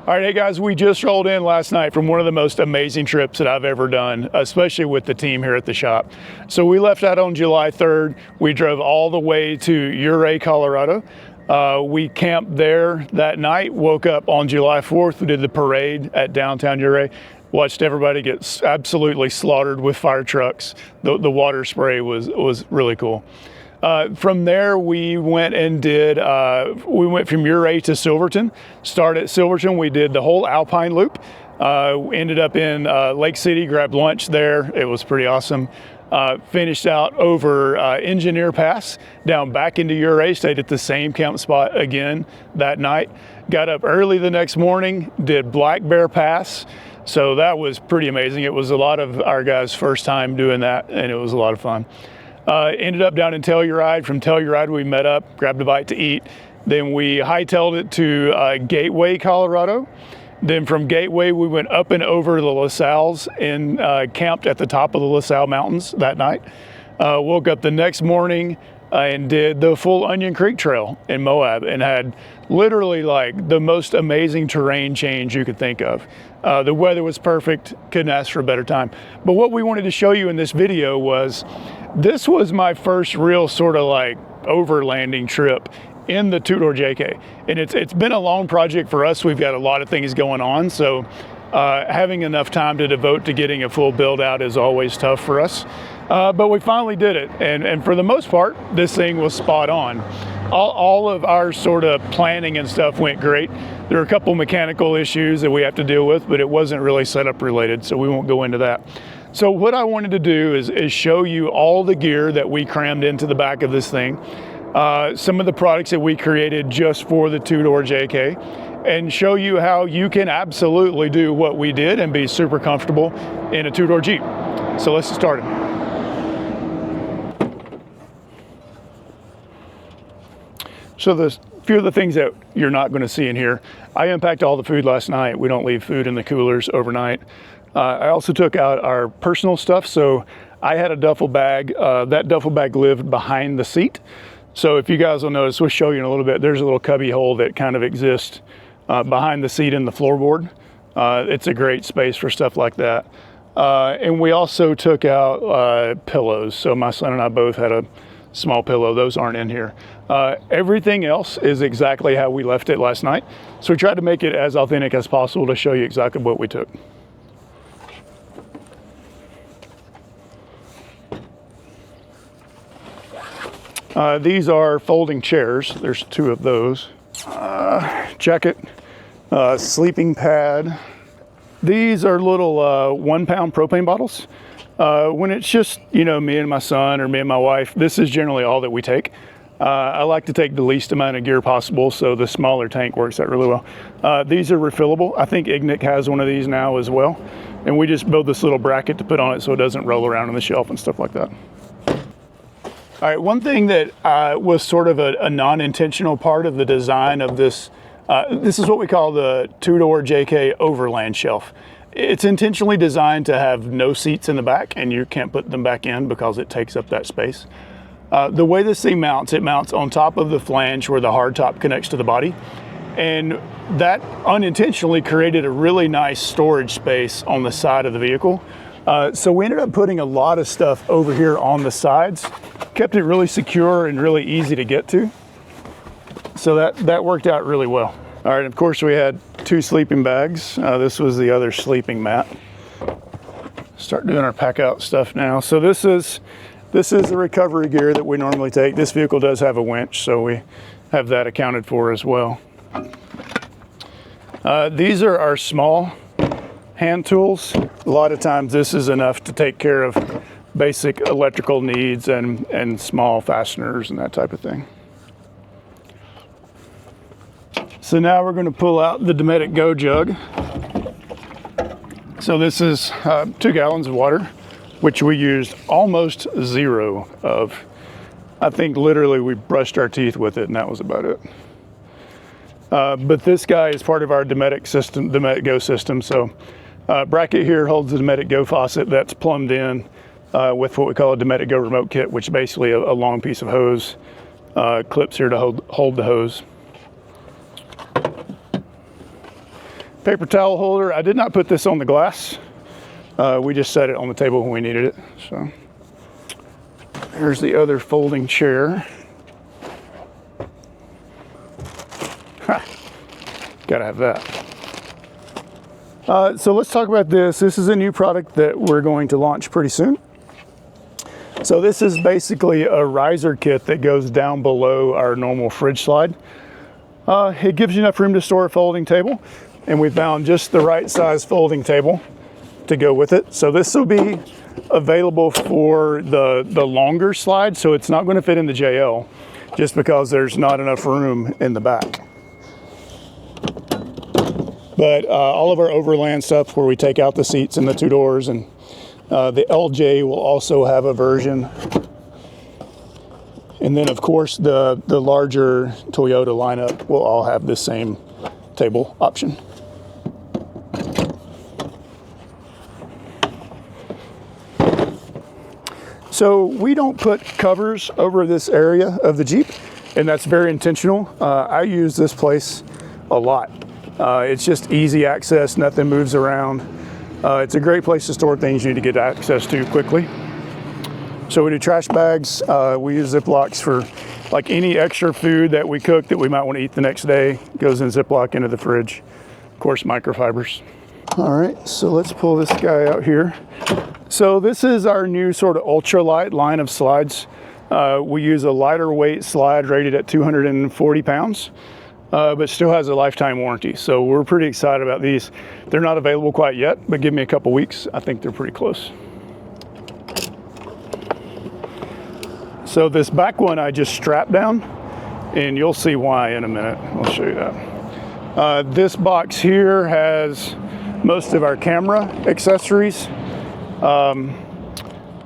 All right, hey guys, we just rolled in last night from one of the most amazing trips that I've ever done, especially with the team here at the shop. So we left out on July 3rd. We drove all the way to Ouray, Colorado. We camped there that night, woke up on July 4th. We did the parade at downtown Ouray. Watched everybody get absolutely slaughtered with fire trucks. The water spray was really cool. From there, we went and did, we went from Ouray to Silverton. Started at Silverton, we did the whole Alpine Loop. Ended up in Lake City, grabbed lunch there. It was pretty awesome. Finished out over Engineer Pass, down back into Ouray, stayed at the same camp spot again that night. Got up early the next morning, did Black Bear Pass. So that was pretty amazing. It was a lot of our guys' first time doing that, and it was a lot of fun. Ended up down in Telluride. From Telluride, we met up, grabbed a bite to eat. Then we hightailed it to Gateway, Colorado. Then from Gateway, we went up and over the La Salles and camped at the top of the La Salle Mountains that night. Woke up the next morning and did the full Onion Creek Trail in Moab and had literally like the most amazing terrain change you could think of. The weather was perfect, couldn't ask for a better time. But what we wanted to show you in this video was, this was my first real sort of like overlanding trip in the two-door JK. And it's been a long project for us. We've got a lot of things going on. So having enough time to devote to getting a full build out is always tough for us. But we finally did it. And for the most part, this thing was spot on. All of our sort of planning and stuff went great. There are a couple mechanical issues that we have to deal with, but it wasn't really setup related, so we won't go into that. So what I wanted to do is show you all the gear that we crammed into the back of this thing, some of the products that we created just for the two-door JK, and show you how you can absolutely do what we did and be super comfortable in a two-door Jeep. So let's get started. So there's a few of the things that you're not going to see in here. I unpacked all the food last night. We don't leave food in the coolers overnight. I also took out our personal stuff. So I had a duffel bag. That duffel bag lived behind the seat. So if you guys will notice, we'll show you in a little bit, there's a little cubby hole that kind of exists behind the seat in the floorboard. It's a great space for stuff like that. And we also took out pillows. So my son and I both had a small pillow. Those aren't in here. Everything else is exactly how we left it last night. So we tried to make it as authentic as possible to show you exactly what we took. These are folding chairs. There's two of those. Jacket, sleeping pad. These are little 1 pound propane bottles. When it's just, you know, me and my son or me and my wife, this is generally all that we take. I like to take the least amount of gear possible, so the smaller tank works out really well. These are refillable. I think Ignic has one of these now as well. And we just build this little bracket to put on it so it doesn't roll around on the shelf and stuff like that. All right, one thing that was sort of a non-intentional part of the design of this, this is what we call the two-door JK Overland shelf. It's intentionally designed to have no seats in the back, and you can't put them back in because it takes up that space. The way this thing mounts, it mounts on top of the flange where the hardtop connects to the body. And that unintentionally created a really nice storage space on the side of the vehicle. So we ended up putting a lot of stuff over here on the sides, kept it really secure and really easy to get to. So that worked out really well. All right, of course we had 2 sleeping bags. This was the other sleeping mat. Start doing our pack out stuff now. So this is the recovery gear that we normally take. This vehicle does have a winch, so we have that accounted for as well. These are our small hand tools. A lot of times this is enough to take care of basic electrical needs and small fasteners and that type of thing. So now we're going to pull out the Dometic Go jug. So this is 2 gallons of water, which we used almost 0 of. I think literally we brushed our teeth with it and that was about it. But this guy is part of our Dometic system, Dometic Go system. So bracket here holds the Dometic Go faucet that's plumbed in with what we call a Dometic Go remote kit, which is basically a long piece of hose, clips here to hold the hose. Paper towel holder. I did not put this on the glass. We just set it on the table when we needed it. So here's the other folding chair. Ha, gotta have that. So let's talk about this. This is a new product that we're going to launch pretty soon. So this is basically a riser kit that goes down below our normal fridge slide. It gives you enough room to store a folding table, and we found just the right size folding table to go with it. So this will be available for the longer slide, so it's not going to fit in the JL just because there's not enough room in the back. But all of our Overland stuff where we take out the seats and the two doors, and the LJ will also have a version. And then of course the larger Toyota lineup will all have the same table option. So we don't put covers over this area of the Jeep, and that's very intentional. I use this place a lot. It's just easy access, nothing moves around. It's a great place to store things you need to get access to quickly. So we do trash bags. We use Ziplocs for like any extra food that we cook that we might want to eat the next day. Goes in Ziploc into the fridge. Of course, microfibers. All right, so let's pull this guy out here. So this is our new sort of ultralight line of slides. We use a lighter weight slide rated at 240 pounds. But still has a lifetime warranty. So we're pretty excited about these. They're not available quite yet, but give me a couple weeks. I think they're pretty close. So this back one I just strapped down, and you'll see why in a minute. I'll show you that. This box here has most of our camera accessories.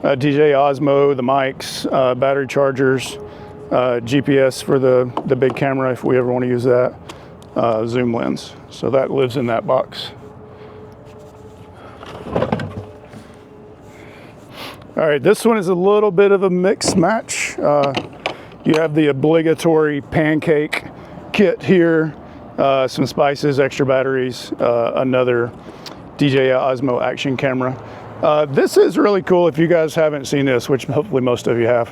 DJ Osmo, the mics, battery chargers, GPS for the big camera if we ever want to use that, zoom lens. So that lives in that box. All right, this one is a little bit of a mix match. You have the obligatory pancake kit here, some spices, extra batteries, another DJI Osmo action camera. This is really cool if you guys haven't seen this, which hopefully most of you have.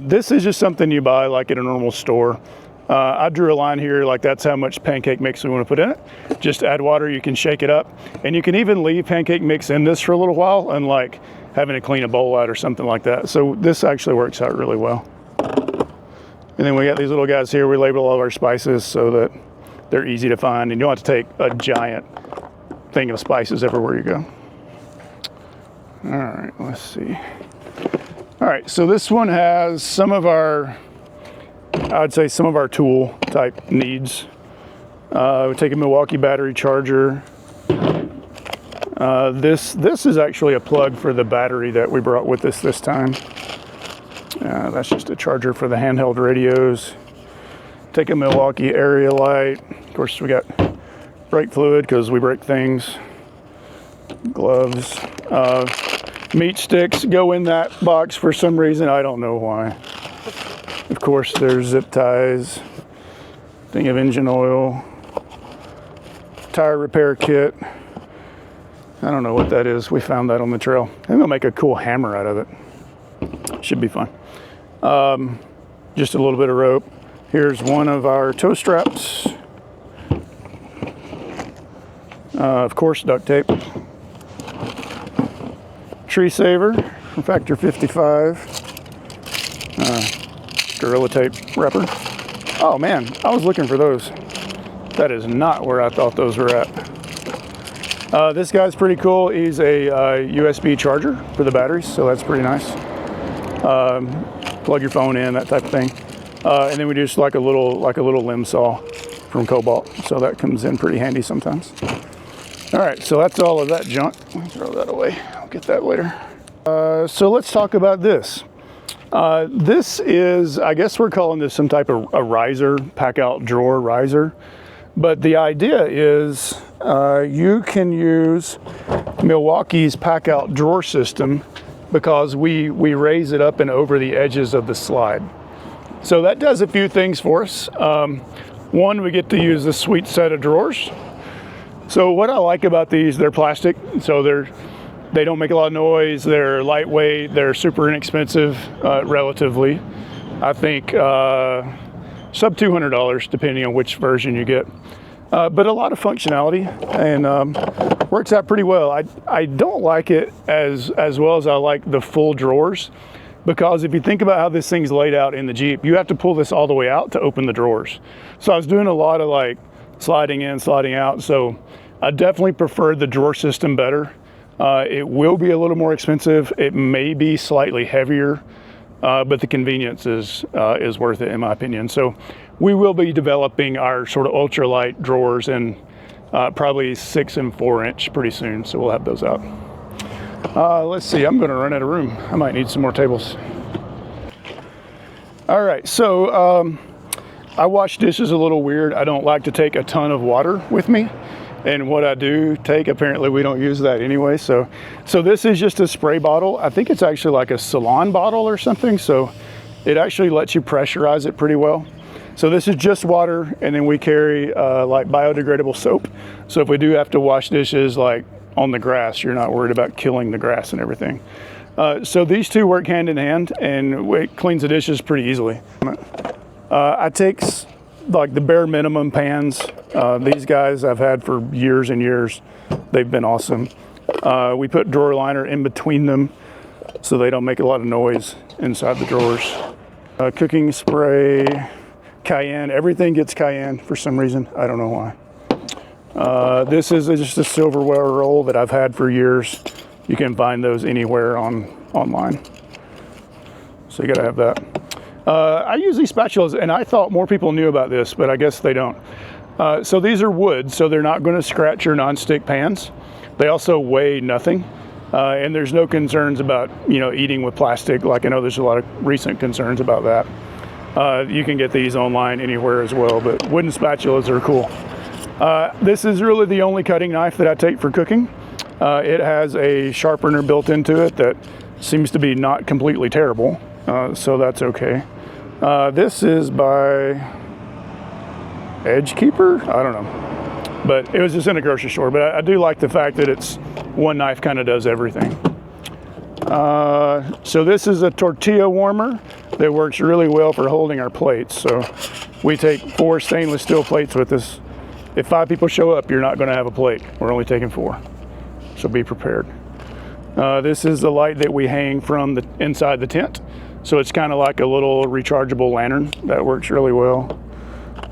This is just something you buy like at a normal store. I drew a line here, like that's how much pancake mix we want to put in it. Just add water, you can shake it up, and you can even leave pancake mix in this for a little while, unlike having to clean a bowl out or something like that. So this actually works out really well. And then we got these little guys here. We label all of our spices so that they're easy to find, and you don't have to take a giant thing of spices everywhere you go. All right, let's see. All right, so this one has some of our, I'd say some of our tool type needs. We take a Milwaukee battery charger. This is actually a plug for the battery that we brought with us this time. That's just a charger for the handheld radios. Take a Milwaukee area light. Of course, we got brake fluid because we break things. Gloves. Meat sticks go in that box for some reason. I don't know why. Of course, there's zip ties. Thing of engine oil. Tire repair kit. I don't know what that is. We found that on the trail. I think we'll make a cool hammer out of it. Should be fun. Just a little bit of rope. Here's one of our toe straps. Of course, duct tape. Tree saver from Factor 55. Gorilla tape wrapper. Oh man, I was looking for those. That is not where I thought those were at. This guy's pretty cool. He's a USB charger for the batteries, so that's pretty nice. Plug your phone in, that type of thing. And then we do just like a little limb saw from Cobalt, so that comes in pretty handy sometimes. All right, so that's all of that junk. Let me throw that away. I'll get that later. So let's talk about this. This is, I guess we're calling this some type of a riser, pack-out drawer riser. But the idea is you can use Milwaukee's Packout drawer system because we raise it up and over the edges of the slide. So that does a few things for us. One, we get to use this sweet set of drawers. So what I like about these, they're plastic, so they don't make a lot of noise, they're lightweight, they're super inexpensive, relatively. I think sub $200 depending on which version you get. But a lot of functionality, and works out pretty well. I don't like it as well as I like the full drawers, because if you think about how this thing's laid out in the Jeep, you have to pull this all the way out to open the drawers. So I was doing a lot of like sliding in, sliding out. So I definitely preferred the drawer system better. It will be a little more expensive. It may be slightly heavier, but the convenience is worth it in my opinion. So we will be developing our sort of ultralight drawers in probably 6 and 4 inch pretty soon. So we'll have those out. Let's see, I'm gonna run out of room. I might need some more tables. All right, so I wash dishes a little weird. I don't like to take a ton of water with me. And what I do take, apparently we don't use that anyway. So this is just a spray bottle. I think it's actually like a Salon bottle or something. So it actually lets you pressurize it pretty well. So this is just water, and then we carry like biodegradable soap. So if we do have to wash dishes like on the grass, you're not worried about killing the grass and everything. So these two work hand in hand, and it cleans the dishes pretty easily. I take like the bare minimum pans. These guys I've had for years and years. They've been awesome. We put drawer liner in between them so they don't make a lot of noise inside the drawers. Cooking spray, cayenne, everything gets cayenne for some reason. I don't know why. This is just a silverware roll that I've had for years. You can find those anywhere online. So you gotta have that. I use these spatulas, and I thought more people knew about this, but I guess they don't. So these are wood, so they're not going to scratch your nonstick pans. They also weigh nothing, and there's no concerns about eating with plastic. Like I know there's a lot of recent concerns about that. You can get these online anywhere as well, but wooden spatulas are cool. This is really the only cutting knife that I take for cooking. It has a sharpener built into it that seems to be not completely terrible, so that's okay. This is by Edgekeeper? I don't know. But it was just in a grocery store. But I do like the fact that it's one knife kind of does everything. So this is a tortilla warmer that works really well for holding our plates. So we take 4 stainless steel plates with us. If 5 people show up, you're not going to have a plate. We're only taking 4. So be prepared. This is the light that we hang from the inside the tent. So it's kind of like a little rechargeable lantern that works really well.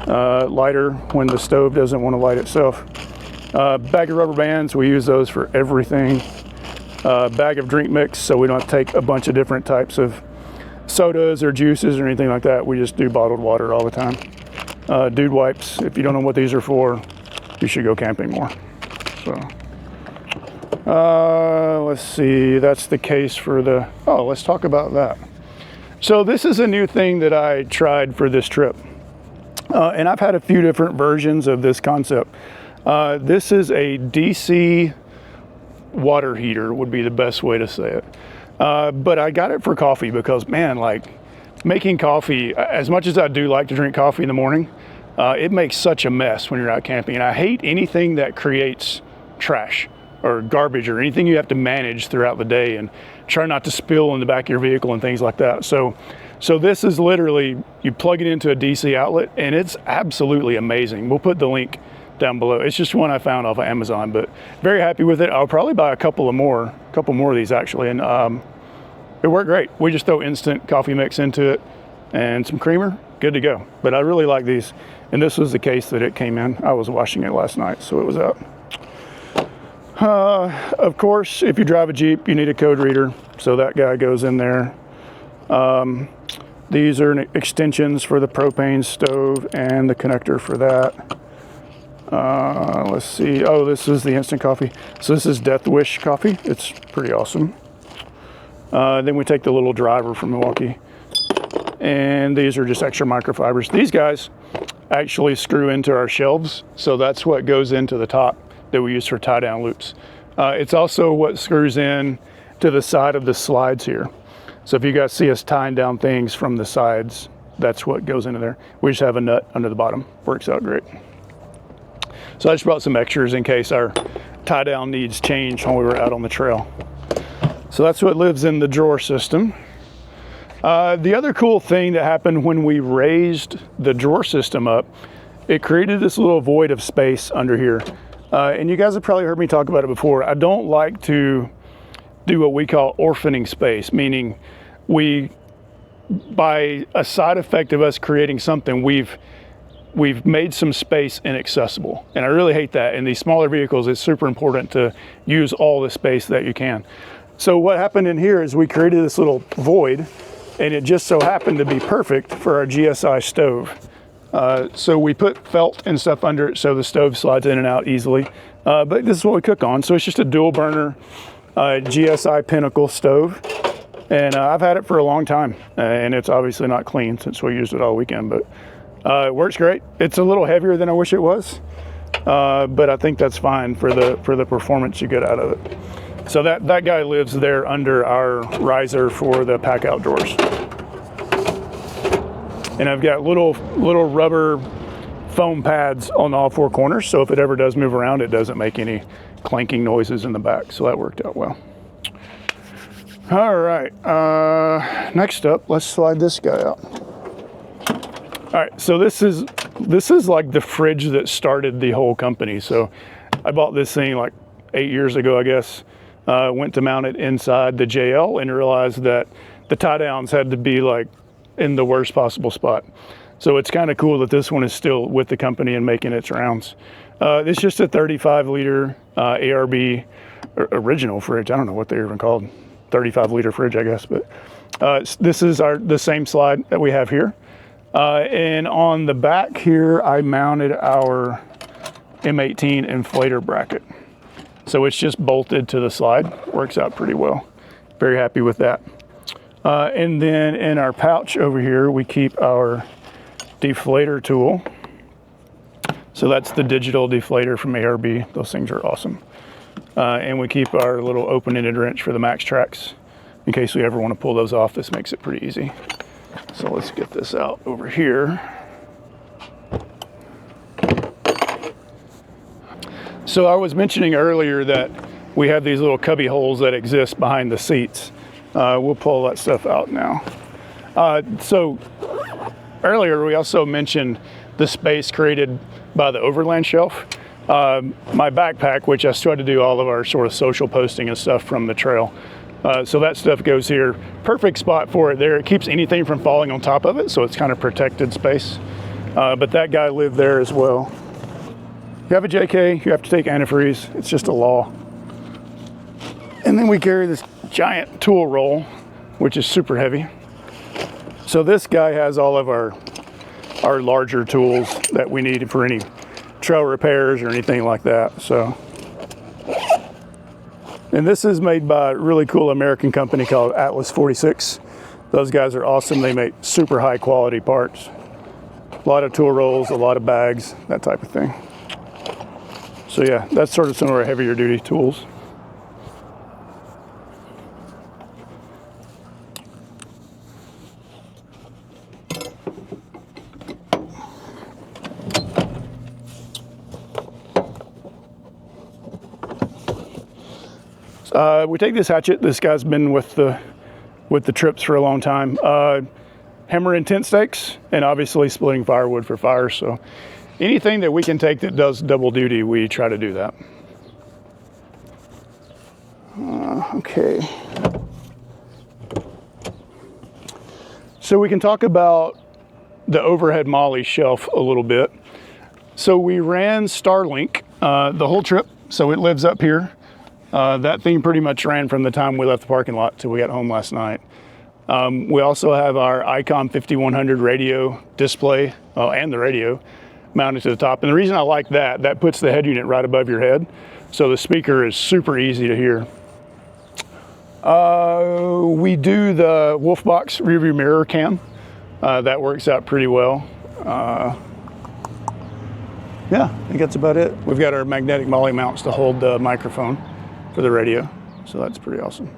Lighter when the stove doesn't want to light itself. Bag of rubber bands, we use those for everything. Bag of drink mix, so we don't have to take a bunch of different types of sodas or juices or anything like that. We just do bottled water all the time. Dude wipes, if you don't know what these are for, you should go camping more. So let's see, that's the case for the, let's talk about that. So this is a new thing that I tried for this trip. And I've had a few different versions of this concept. This is a DC water heater would be the best way to say it. But I got it for coffee because, man, like making coffee, as much as I do like to drink coffee in the morning, it makes such a mess when you're out camping. And I hate anything that creates trash or garbage or anything you have to manage throughout the day and try not to spill in the back of your vehicle and things like that. So this is literally, you plug it into a DC outlet and it's absolutely amazing. We'll put the link down below. It's just one I found off of Amazon, but very happy with it. I'll probably buy a couple more of these actually. And it worked great. We just throw instant coffee mix into it and some creamer, good to go. But I really like these. And this was the case that it came in. I was washing it last night, so it was out. Of course, if you drive a Jeep, you need a code reader. So that guy goes in there. These are extensions for the propane stove and the connector for that. Let's see. Oh, this is the instant coffee. So this is Death Wish coffee. It's pretty awesome. Then we take the little driver from Milwaukee. And these are just extra microfibers. These guys actually screw into our shelves. So that's what goes into the top that we use for tie down loops. It's also what screws in to the side of the slides here. So if you guys see us tying down things from the sides, that's what goes into there. We just have a nut under the bottom. Works out great. So I just brought some extras in case our tie down needs changed when we were out on the trail. So that's what lives in the drawer system. The other cool thing that happened when we raised the drawer system up, it created this little void of space under here. And you guys have probably heard me talk about it before. I don't like to do what we call orphaning space, meaning by a side effect of us creating something, we've made some space inaccessible. And I really hate that. In these smaller vehicles, it's super important to use all the space that you can. So what happened in here is we created this little void, and it just so happened to be perfect for our GSI stove. So we put felt and stuff under it so the stove slides in and out easily. But this is what we cook on. So it's just a dual burner GSI Pinnacle stove. And I've had it for a long time, and it's obviously not clean since we used it all weekend, but it works great. It's a little heavier than I wish it was, but I think that's fine for the performance you get out of it. So that guy lives there under our riser for the Packout drawers. And I've got little rubber foam pads on all four corners, so if it ever does move around, it doesn't make any clanking noises in the back, so that worked out well. All right, next up, let's slide this guy out. All right, so this is like the fridge that started the whole company. So I bought this thing like 8 years ago, I guess. Went to mount it inside the JL and realized that the tie downs had to be like in the worst possible spot. So it's kind of cool that this one is still with the company and making its rounds. It's just a 35-liter ARB original fridge. I don't know what they're even called. 35-liter fridge, I guess. But this is the same slide that we have here. And on the back here, I mounted our M18 inflator bracket. So it's just bolted to the slide. Works out pretty well. Very happy with that. And then in our pouch over here, we keep our deflator tool. So that's the digital deflator from ARB. Those things are awesome. And we keep our little open-ended wrench for the max tracks in case we ever want to pull those off. This makes it pretty easy. So let's get this out over here. So I was mentioning earlier that we have these little cubby holes that exist behind the seats. We'll pull that stuff out now. So earlier we also mentioned the space created by the Overland shelf. My backpack, which I still had to do all of our sort of social posting and stuff from the trail. So that stuff goes here. Perfect spot for it there. It keeps anything from falling on top of it, so it's kind of protected space. But that guy lived there as well. You have a JK, you have to take antifreeze. It's just a law. And then we carry this giant tool roll, which is super heavy. So this guy has all of our larger tools that we need for any trail repairs or anything like that. So, and this is made by a really cool American company called Atlas 46. Those guys are awesome. They make super high quality parts. A lot of tool rolls, a lot of bags, that type of thing. So yeah, that's sort of some of our heavier duty tools. We take this hatchet. This guy's been with the trips for a long time. Hammer and tent stakes, and obviously splitting firewood for fire. So anything that we can take that does double duty, we try to do that. Okay. So we can talk about the overhead MOLLE shelf a little bit. So we ran Starlink the whole trip, so it lives up here. That thing pretty much ran from the time we left the parking lot till we got home last night. We also have our Icom 5100 radio display and the radio mounted to the top. And the reason I like that puts the head unit right above your head. So the speaker is super easy to hear. We do the Wolfbox rearview mirror cam. That works out pretty well. Yeah, I think that's about it. We've got our magnetic MOLLE mounts to hold the microphone for the radio. So that's pretty awesome.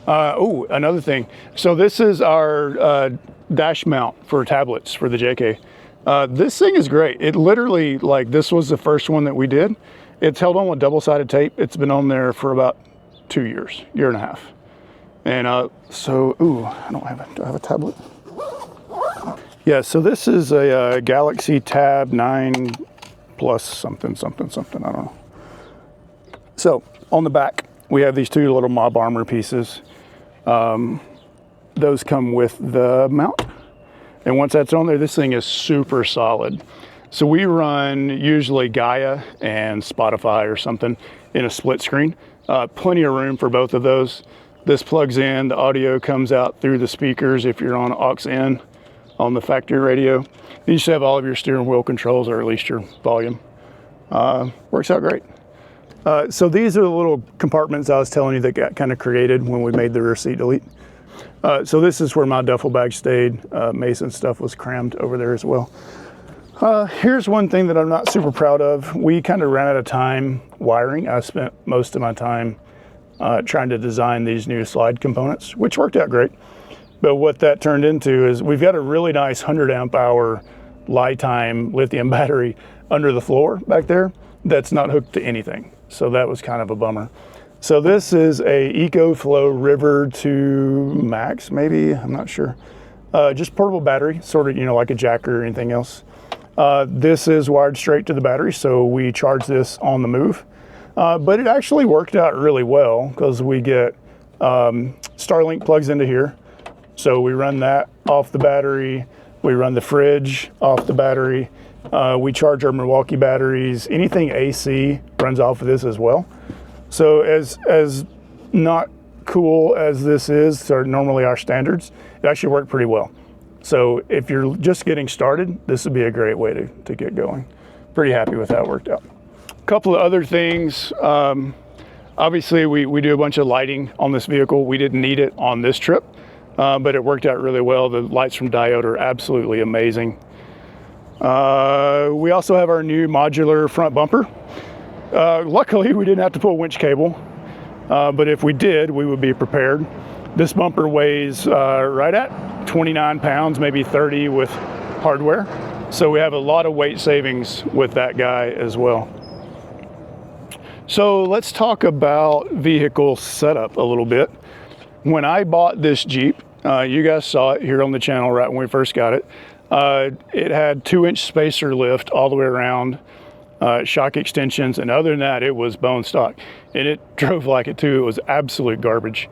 Oh, another thing. So this is our dash mount for tablets for the JK. This thing is great. It literally, like, this was the first one that we did. It's held on with double-sided tape. It's been on there for about 2 years, year and a half. And so, ooh, I don't have do I have a tablet? Yeah, so this is a Galaxy Tab 9 Plus something, I don't know. So on the back, we have these two little mob armor pieces. Those come with the mount. And once that's on there, this thing is super solid. So we run usually Gaia and Spotify or something in a split screen. Plenty of room for both of those. This plugs in, the audio comes out through the speakers if you're on aux in on the factory radio. You just have all of your steering wheel controls, or at least your volume. Works out great. So these are the little compartments I was telling you that got kind of created when we made the rear seat delete. So this is where my duffel bag stayed. Mason's stuff was crammed over there as well. Here's one thing that I'm not super proud of. We kind of ran out of time wiring. I spent most of my time trying to design these new slide components, which worked out great. But what that turned into is we've got a really nice 100 amp hour lifetime lithium battery under the floor back there that's not hooked to anything. So that was kind of a bummer. So this is a EcoFlow River 2 Max, maybe, I'm not sure. Just portable battery, sort of, you know, like a jacker or anything else. This is wired straight to the battery, so we charge this on the move. But it actually worked out really well because we get Starlink plugs into here. So we run that off the battery. We run the fridge off the battery. We charge our Milwaukee batteries. Anything AC runs off of this as well. So as not cool as this is, or normally our standards, it actually worked pretty well. So if you're just getting started, this would be a great way to get going. Pretty happy with how it worked out. A couple of other things. Obviously, we do a bunch of lighting on this vehicle. We didn't need it on this trip, but it worked out really well. The lights from Diode are absolutely amazing. We also have our new modular front bumper. Luckily, we didn't have to pull winch cable, but if we did, we would be prepared. This bumper weighs right at 29 pounds, maybe 30 with hardware. So we have a lot of weight savings with that guy as well. So let's talk about vehicle setup a little bit. When I bought this Jeep, you guys saw it here on the channel right when we first got it. It had 2-inch spacer lift all the way around, shock extensions, and other than that, it was bone stock. And it drove like it too. It was absolute garbage.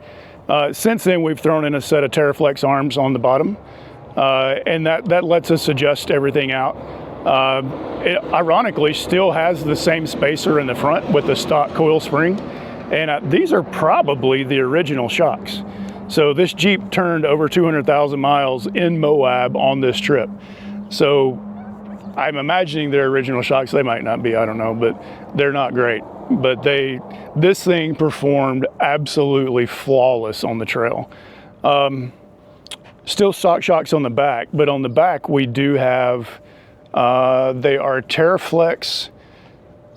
Since then, we've thrown in a set of Terraflex arms on the bottom, and that lets us adjust everything out. It ironically still has the same spacer in the front with the stock coil spring, and these are probably the original shocks. So this Jeep turned over 200,000 miles in Moab on this trip. So I'm imagining they're original shocks. They might not be, I don't know, but they're not great. But this thing performed absolutely flawless on the trail. Still stock shocks on the back, but on the back we do have, they are Terraflex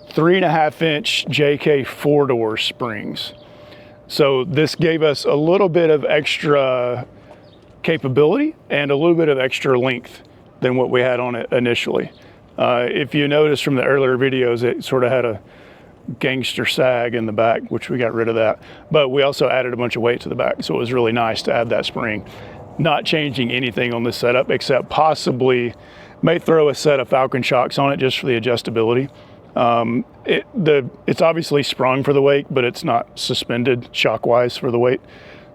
3.5-inch JK 4-door springs. So this gave us a little bit of extra capability and a little bit of extra length than what we had on it initially. If you notice from the earlier videos, it sort of had a gangster sag in the back, which we got rid of that. But we also added a bunch of weight to the back, so it was really nice to add that spring. Not changing anything on this setup, except possibly may throw a set of Falcon shocks on it just for the adjustability. It's obviously sprung for the weight, but it's not suspended shock-wise for the weight.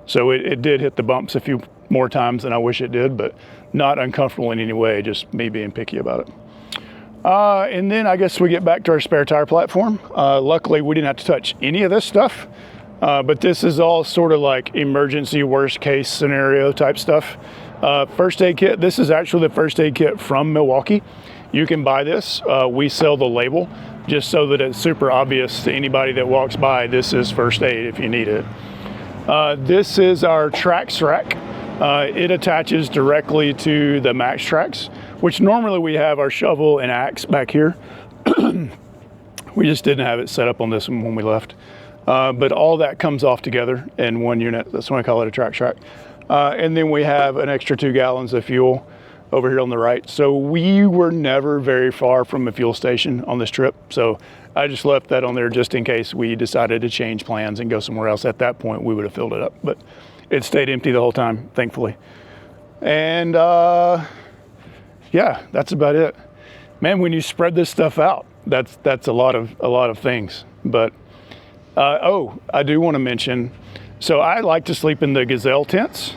So it did hit the bumps a few more times than I wish it did, but not uncomfortable in any way, just me being picky about it. And then I guess we get back to our spare tire platform. Luckily, we didn't have to touch any of this stuff, but this is all sort of like emergency worst case scenario type stuff. First aid kit, this is actually the first aid kit from Milwaukee. You can buy this. We sell the label just so that it's super obvious to anybody that walks by, this is first aid if you need it. This is our Trax rack. It attaches directly to the Max Trax, which normally we have our shovel and axe back here. We just didn't have it set up on this one when we left. But all that comes off together in one unit. That's why I call it a Trax rack. And then we have an extra 2 gallons of fuel. over here on the right. So we were never very far from a fuel station on this trip. So I just left that on there just in case we decided to change plans and go somewhere else. At that point, we would have filled it up, but it stayed empty the whole time, thankfully. And yeah, that's about it. Man, when you spread this stuff out, that's a lot of things. But oh, I do want to mention, so I like to sleep in the Gazelle tents.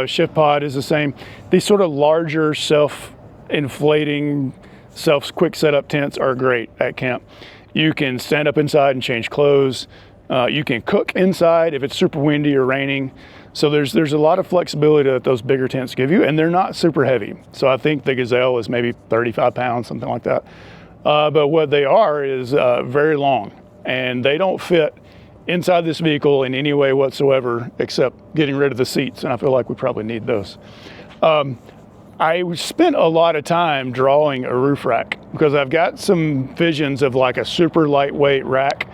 Shift Pod is the same. These sort of larger self-inflating, quick setup tents are great at camp. You can stand up inside and change clothes. You can cook inside if it's super windy or raining. So there's a lot of flexibility that those bigger tents give you, and they're not super heavy. So I think the Gazelle is maybe 35 pounds, something like that. But what they are is very long, and they don't fit inside this vehicle in any way whatsoever except getting rid of the seats, and I feel like we probably need those. I spent a lot of time drawing a roof rack because I've got some visions of like a super lightweight rack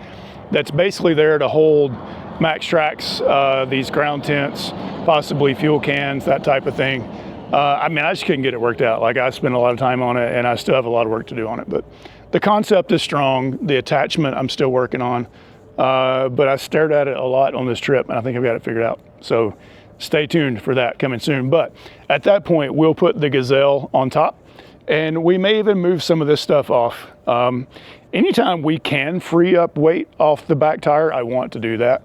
that's basically there to hold Max Tracks, these ground tents, possibly fuel cans, that type of thing. I mean, I just couldn't get it worked out. Like, I spent a lot of time on it, and I still have a lot of work to do on it. But the concept is strong. The attachment I'm still working on. But I stared at it a lot on this trip, and I think I've got it figured out. So stay tuned for that coming soon. But at that point, we'll put the Gazelle on top, and we may even move some of this stuff off. Anytime we can free up weight off the back tire, I want to do that.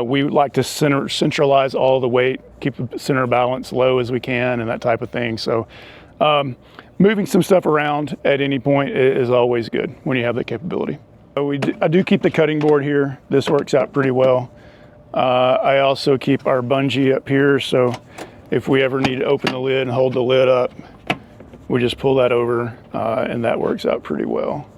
We like to centralize all the weight, keep the center of balance low as we can, and that type of thing. So moving some stuff around at any point is always good when you have that capability. So I do keep the cutting board here. This works out pretty well. I also keep our bungee up here, so if we ever need to open the lid and hold the lid up, we just pull that over, and that works out pretty well.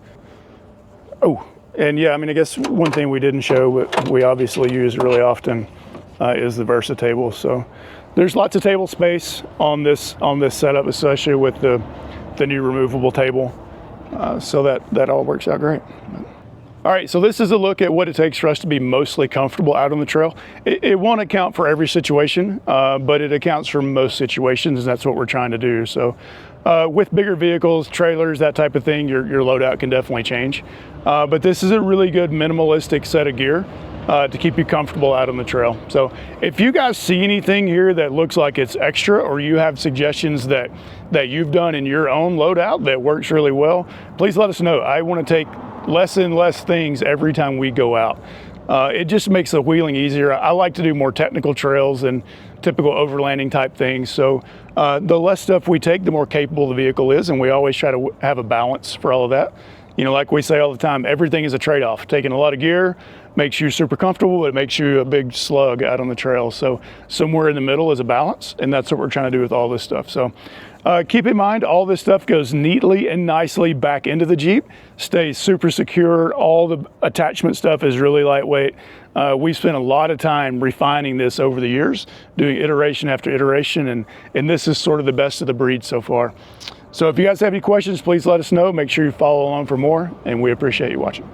Oh, and yeah, I mean, I guess one thing we didn't show, but we obviously use really often, is the Versa table. So there's lots of table space on this setup, especially with the new removable table. So that all works out great. All right, so this is a look at what it takes for us to be mostly comfortable out on the trail. It won't account for every situation, but it accounts for most situations, and that's what we're trying to do. So with bigger vehicles, trailers, that type of thing, your loadout can definitely change. But this is a really good minimalistic set of gear to keep you comfortable out on the trail. So if you guys see anything here that looks like it's extra, or you have suggestions that you've done in your own loadout that works really well, please let us know. I want to take less and less things every time we go out. It just makes the wheeling easier. I like to do more technical trails and typical overlanding type things. So the less stuff we take, the more capable the vehicle is, and we always try to have a balance for all of that. You know, like we say all the time, everything is a trade-off. Taking a lot of gear makes you super comfortable, but it makes you a big slug out on the trail. So somewhere in the middle is a balance, and that's what we're trying to do with all this stuff. So keep in mind, all this stuff goes neatly and nicely back into the Jeep, stays super secure. All the attachment stuff is really lightweight. We spent a lot of time refining this over the years, doing iteration after iteration, and this is sort of the best of the breed so far. So if you guys have any questions, please let us know. Make sure you follow along for more, and we appreciate you watching.